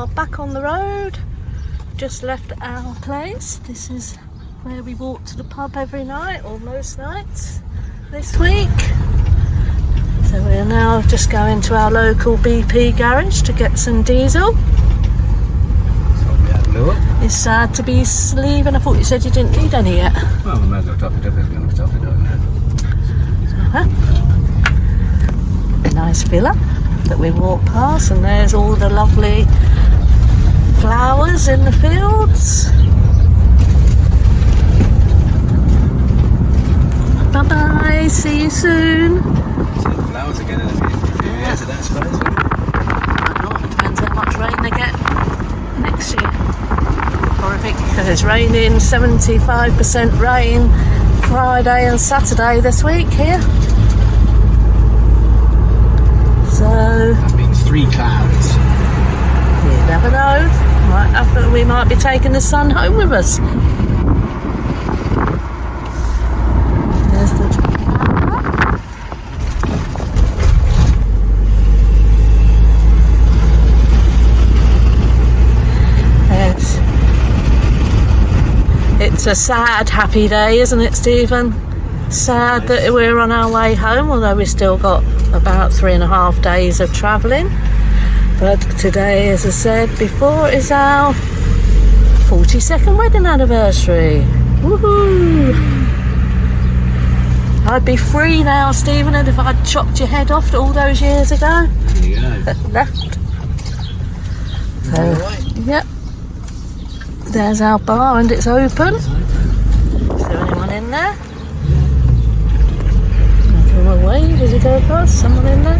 are back on the road. Just left our place. This is where we walk to the pub every night, or most nights this week. So we're now just going to our local BP garage to get some diesel. It's sad to be leaving. I thought you said you didn't need any yet. Well, we might as well top it up if we're going to top it up now. Nice villa that we walk past, and there's all the lovely flowers in the fields. Bye bye, see you soon. See the flowers again in a few years, I don't suppose. I don't know, it depends how much rain they get next year. Horrific, because it's raining, 75% rain Friday and Saturday this week here. So that means 3 clouds. You never know. We might be taking the sun home with us. There's the yes. It's a sad, happy day, isn't it, Stephen? Sad that we're on our way home, although we've still got about 3.5 days of travelling. But today, as I said before, is our 42nd wedding anniversary. Woohoo! I'd be free now, Stephen, and if I'd chopped your head off all those years ago. There you go. Left. So, yep. There's our bar, and it's open. Is there anyone in there? From away, does he go across? Someone in there?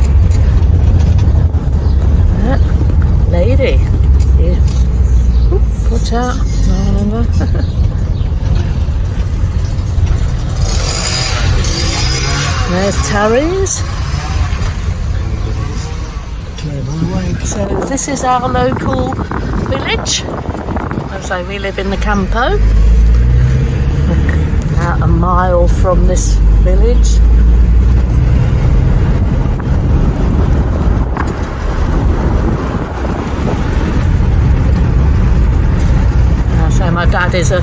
Yeah. Lady. Yeah. Oop, put out. No one in there. There's Terry's. So this is our local village. As I say, we live in the Campo. About a mile from this village. So my dad is a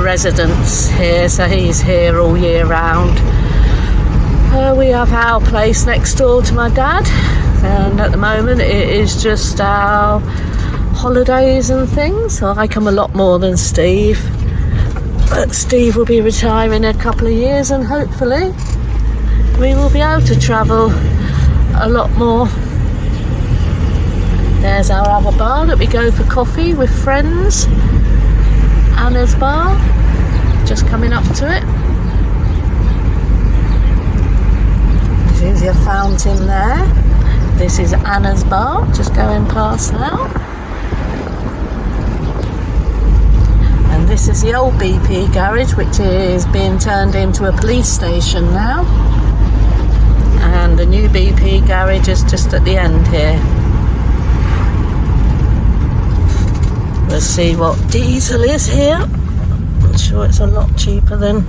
resident here, so he's here all year round. We have our place next door to my dad, and at the moment it is just our holidays and things. So I come a lot more than Steve, but Steve will be retiring in a couple of years, and hopefully we will be able to travel a lot more. There's our other bar that we go for coffee with friends. Anna's bar, just coming up to it. There's your fountain there. This is Anna's bar, just going past now. And this is the old BP garage, which is being turned into a police station now. And the new BP garage is just at the end here. We'll see what diesel is here. I'm sure it's a lot cheaper than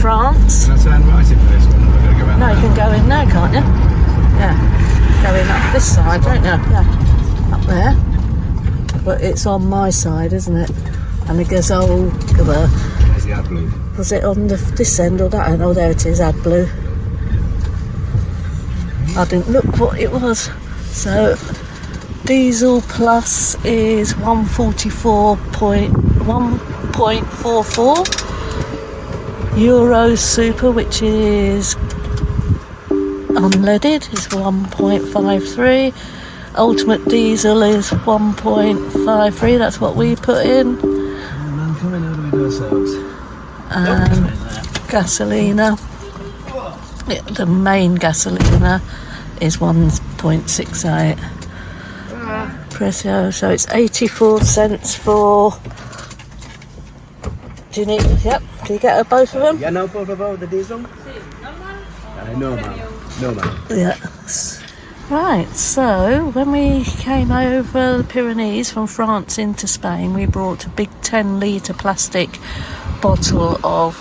France. Can I turn right into this one? We're going to go around. No, you can go in there, can't you? Yeah, go in up this side, don't you? Yeah, up there. But it's on my side, isn't it? And the gazelle. There's the AdBlue. Was it on this end or that end? Oh, there it is, AdBlue. I didn't look what it was. So diesel plus is 144.44. Euro super, which is unleaded, is 1.53. Ultimate diesel is 1.53. That's what we put in. Man, coming, how do we do ourselves? And gasolina. The main gasolina is 1.68. Prezzo, so it's 84 cents for. Do you need? Yep. Do you get both of them? Yeah, no, por favor, the diesel. No, man. Yes. Right. So when we came over the Pyrenees from France into Spain, we brought a big 10-litre plastic bottle of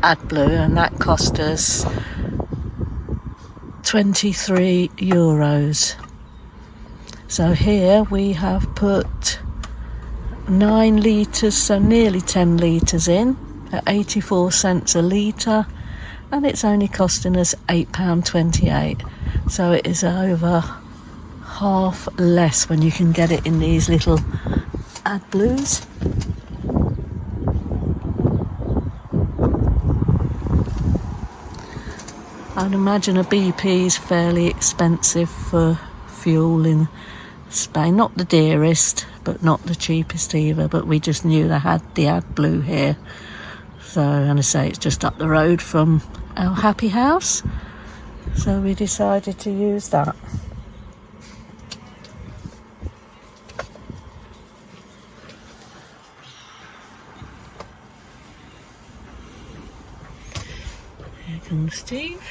AdBlue, and that cost us 23 euros. So here we have put 9 litres, so nearly 10 litres in at 84 cents a litre, and it's only costing us £8.28. So it is over half less when you can get it in these little AdBlues. I'd imagine a BP is fairly expensive for fuel in Spain. Not the dearest, but not the cheapest either. But we just knew they had the AdBlue here. So, and I say it's just up the road from our happy house. So we decided to use that. Here comes Steve.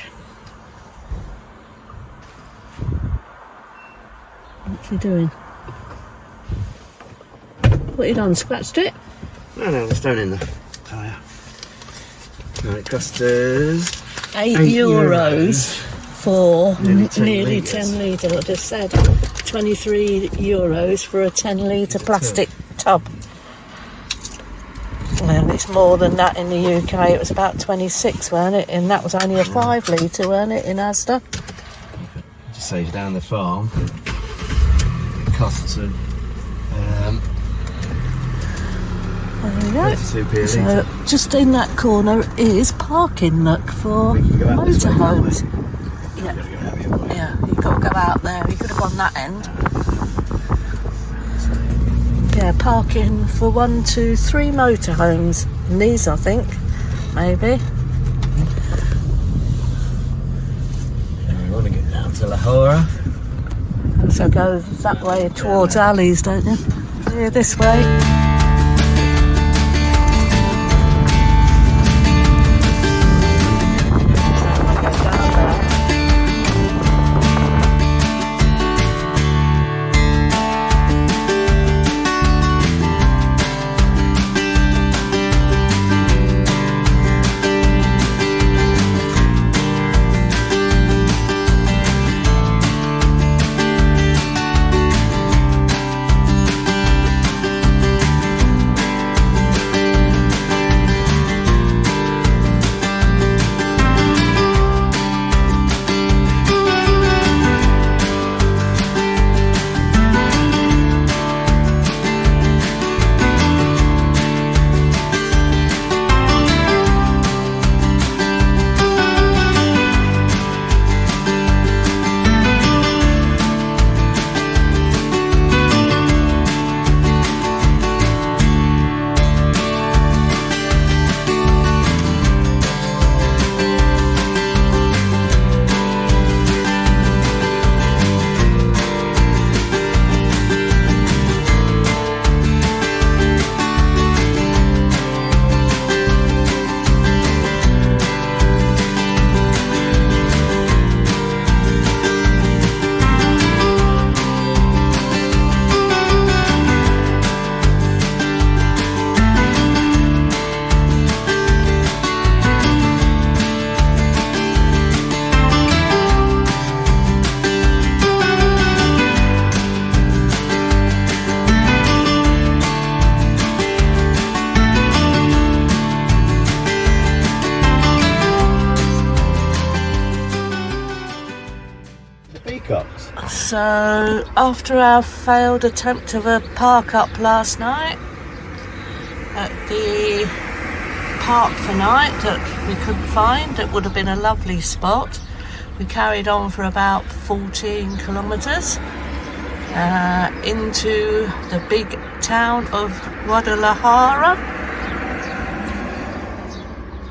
What's he doing? Put it on, scratched it? No, there's stone in the tyre. No, it cost us €8 for nearly 10 10 litre. I just said €23 for a 10 litre plastic tub. And it's more than that in the UK. It was about 26, weren't it? And that was only a 5 litre, weren't it, in Asda? Just say down the farm, it costs them There we go. 32p a So litre. just in that corner is parking nook for We can go out this way, can't we? motorhomes. Yeah. Gotta go out the other way. Yeah, you've got to go out there. You could have gone that end. Yeah, parking for 1, 2, 3 motorhomes. And these, I think, maybe. And we want to get down to Lahore. So go that way towards alleys, don't you? Yeah, this way. So after our failed attempt of a park up last night at the park for night that we couldn't find, that would have been a lovely spot, we carried on for about 14 kilometres into the big town of Guadalajara.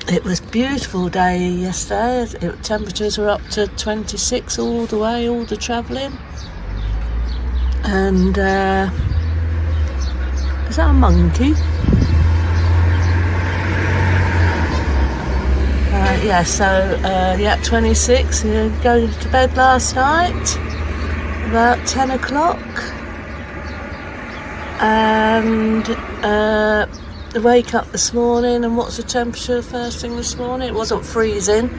It was a beautiful day yesterday. Temperatures were up to 26 all the way, all the travelling. And is that a monkey? Yeah, so 26. Go to bed last night about 10 o'clock. And wake up this morning, and what's the temperature first thing this morning? It wasn't freezing.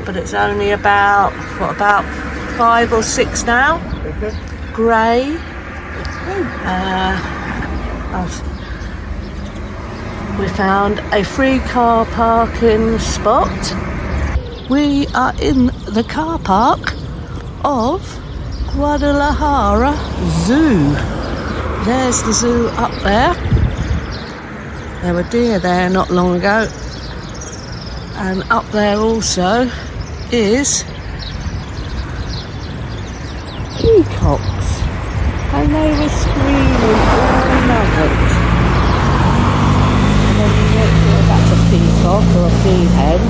but it's only about 5 or 6 now. Grey. We found a free car parking spot. We are in the car park of Guadalajara Zoo. There's the zoo up there. There were deer there not long ago. And up there also is peacocks. And they were screaming all night. I don't know if that's a peacock or a peahen.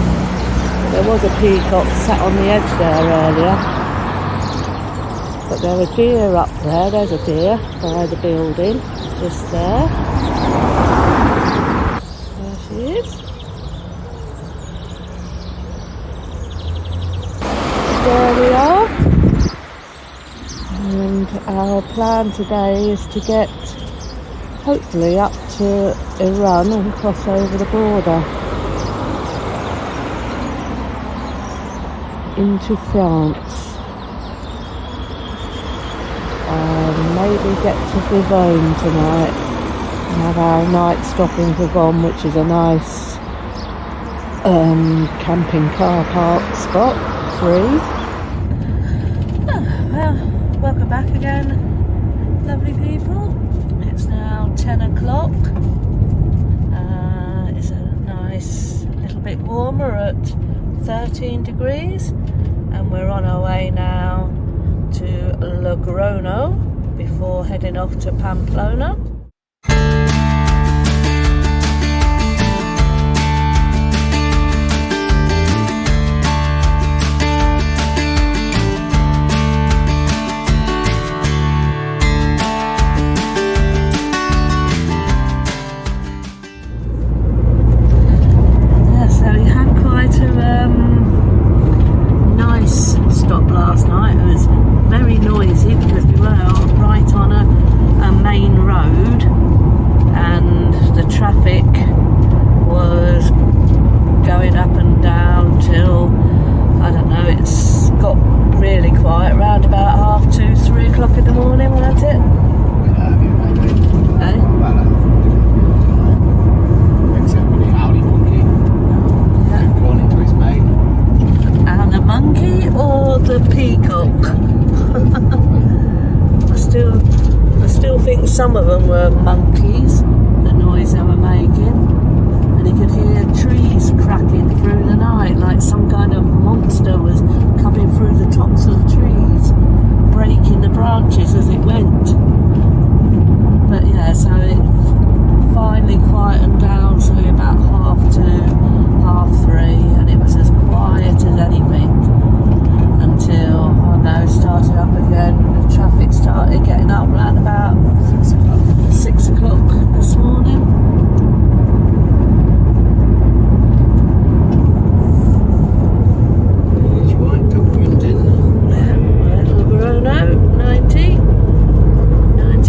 There was a peacock sat on the edge there earlier. But there are deer up there. There's a deer by the building, just there. There she is. There we are. And our plan today is to get, hopefully, up to Iran and cross over the border into France. Maybe get to Vivonne tonight and have our night stop in Vivonne, which is a nice camping car park spot, free. Well, welcome back again, lovely people. It's now 10 o'clock. It's a nice little bit warmer at 13 degrees, and we're on our way now to Logrono before heading off to Pamplona. Yeah, so we had quite a nice stop last night. It was very noisy because we were right on a main road and the traffic was going up and down till, I don't know, it's got really quiet around about 2:30, 3 o'clock in the morning, wasn't it? Eh? Except for the Audi monkey. Yeah. Calling to his mate. And the monkey or the peacock? I still think some of them were monkeys, the noise they were making. And you could hear trees cracking through the night, like some kind of monster was coming through the tops of the trees, breaking the branches as it went. But yeah, so it finally quietened down, so about 2:30, 3:30, and it was as quiet as anything until, I know, started up again. The traffic started getting up around about 6 o'clock this morning. Here's your white top window. Logrono, 90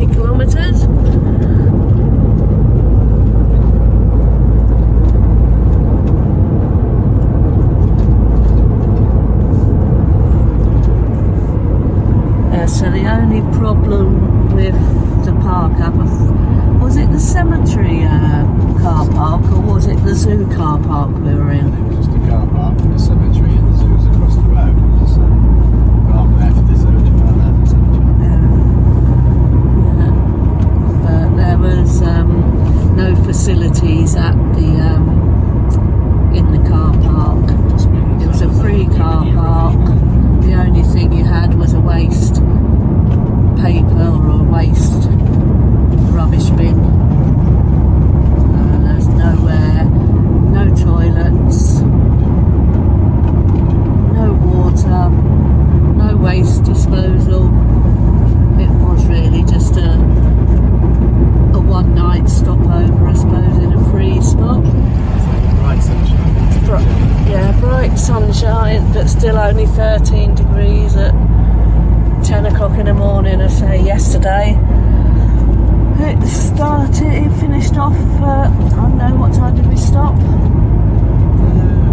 kilometres. So the only problem with the park up, was it the cemetery car park or was it the zoo car park we were in? It was just a car park and the cemetery, and the zoo's across the road. So, right left the zoo to right left the cemetery. Yeah. But there was no facilities at the in the car park. It was a free car park. The only thing you had was a waste paper or a waste rubbish bin. There's nowhere, no toilets, no water, no waste disposal. It was really just a one-night stopover, I suppose, in a free spot. Bright sunshine. Yeah, bright sunshine, but still only 13 degrees at 10 o'clock in the morning. I say yesterday it finished off I don't know, what time did we stop?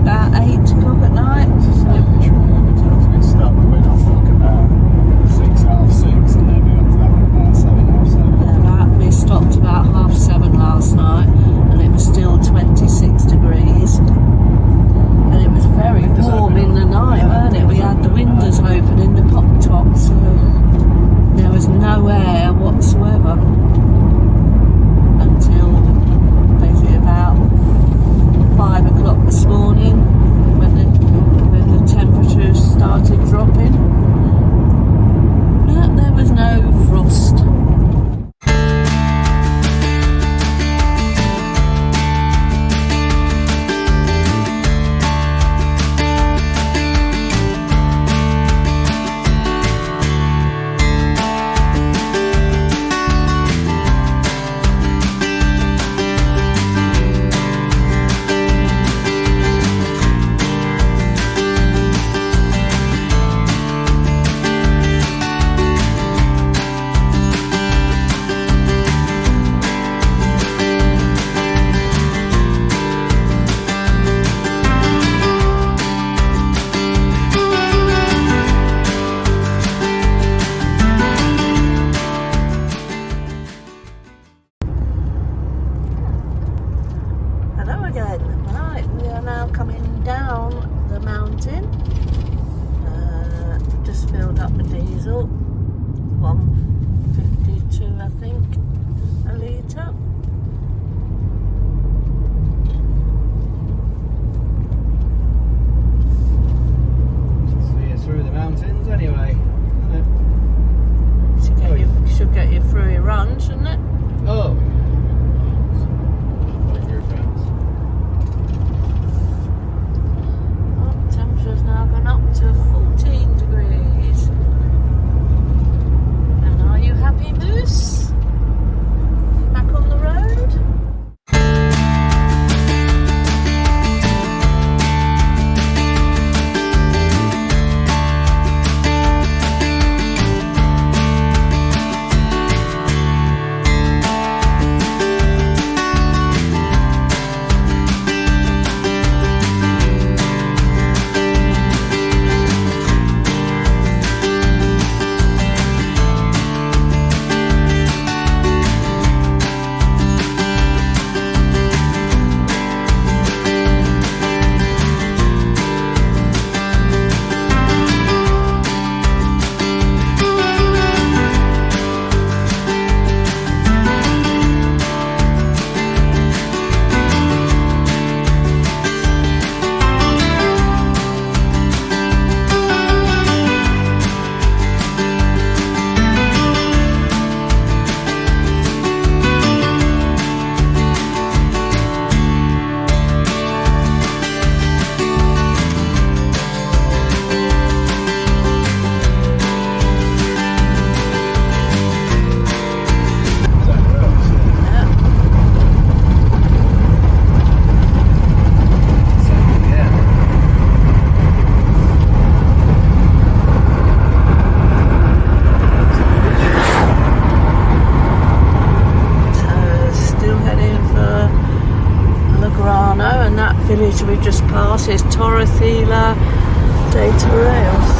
About 8 o'clock at night. So village we've just passed is Torrecilla de Torreos.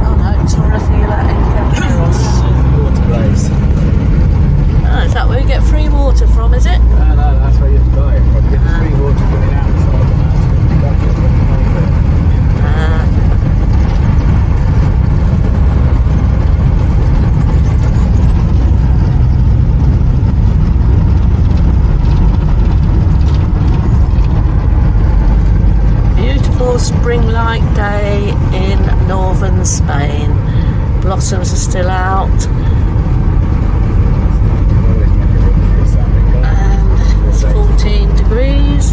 Oh no, Torrecilla en Camperos. Water place. Oh, is that where you get free water from, is it? No, that's where you have to buy it from. You get the free water coming outside the mountain. Bucket from the mountain. Beautiful spring-like day in northern Spain. Blossoms are still out. Always make a run for a Saturday. And it's 14 degrees.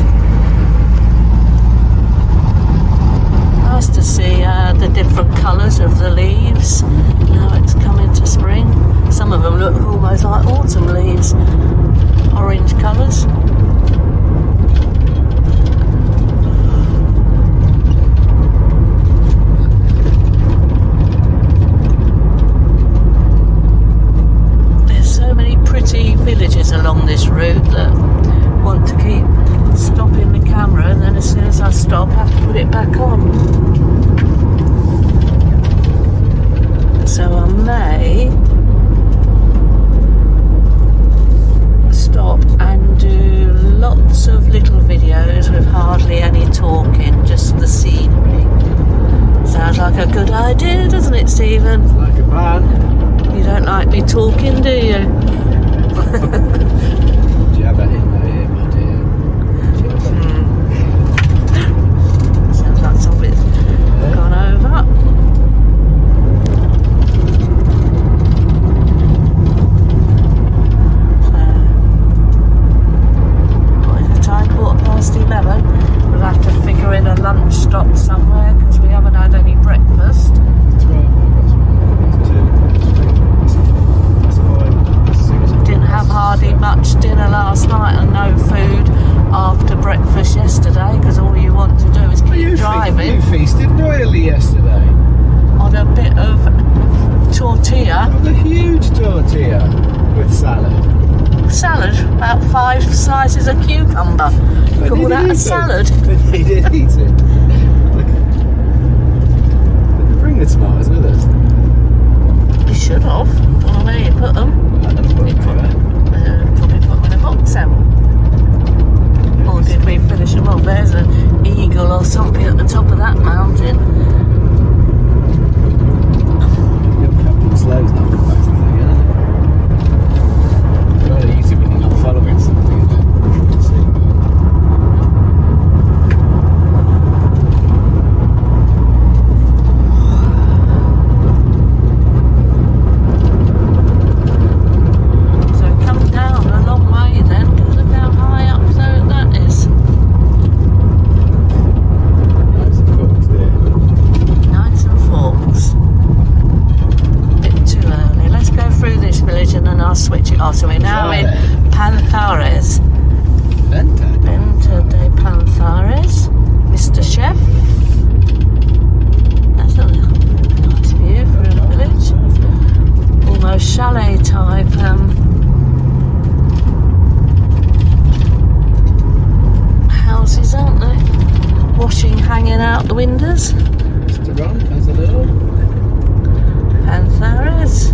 Nice to see the different colours of the leaves. Now it's coming to spring. Some of them look almost like autumn leaves. Orange colours. Villages along this route that want to keep stopping the camera, and then as soon as I stop I have to put it back on. So I may stop and do lots of little videos with hardly any talking, just the scenery. Sounds like a good idea, doesn't it, Stephen? It's like a van. You don't like me talking, do you? Do you have that in there, my dear? Sounds like something's gone over. What is the time? 11:15. We'll have to figure in a lunch stop somewhere because we haven't had any breakfast. 12. Didn't have hardly much dinner last night and no food after breakfast yesterday because all you want to do is keep driving. You feasted royally yesterday. On a bit of tortilla. On a huge tortilla with salad. Salad, about 5 slices of cucumber. But Call did that he a eat salad? it? But he did eat it. Bring the tomatoes with us. You should have. Well, where you put them? Probably put them in a box then. Or did we finish them off? There's an eagle or something at the top of that mountain. Captain Slow's not the best thing, isn't it? It's really easy when you're not following something, isn't it? Switch it off. So we're now in Panzares. Venta de Panzares. Mr. Chef. That's a nice view for a village. Almost chalet type houses, aren't they? Washing hanging out the windows. Mr. Ron has a little Panzares.